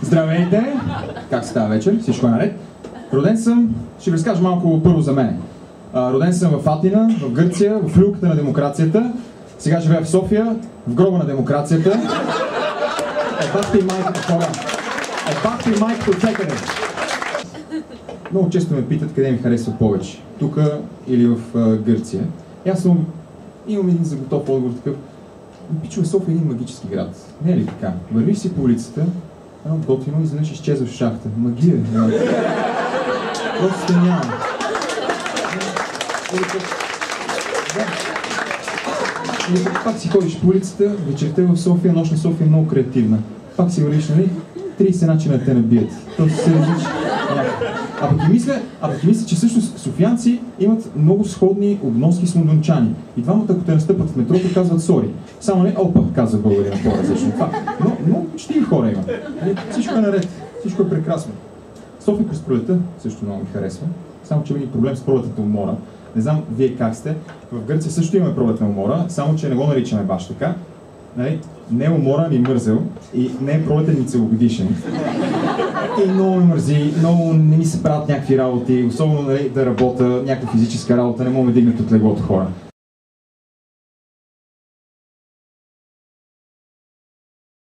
Здравейте! Как става вечер? Всичко е наред? Роден съм, ще ви разкажа малко първо за мен. Роден съм в Атина, в Гърция, в люлката на демокрацията. Сега живея в София, в гроба на демокрацията. Бахте и майката хора! Бахте и майката от всекъде! Много често ме питат къде ми харесва повече. Тук или в Гърция. И аз имам един заготов отговор такъв. Пичове, София е един магически град. Не е ли така? Вървиш си по улицата, едно готино и изведнъж изчезва в шахта. Магия! Просто те няма. Пак си ходиш по улицата, вечерта в София, нощ на София е много креативна. Пак си вървиш, нали? 30 начина да те набият. Просто се различи. А пък и мисля, че всъщност софиянци имат много сходни обноски с лондончани. И двамата, ако те настъпат в метрото, казват сори. Само не опа, казва българина по-различно. Но щиви хора има. Всичко е наред, всичко е прекрасно. София през пролета също много ми харесва. Само че има и проблем с пролетната умора. Не знам вие как сте. В Гърция също имаме пролетна умора, само че не го наричаме баш така. Нали? Не е умора, ми мързел и не е пролетен ни целогодишен. И много ме мързи, много не ми се правят някакви работи, особено нали, да работя, някаква физическа работа, не мога да дигнат от леглото хора.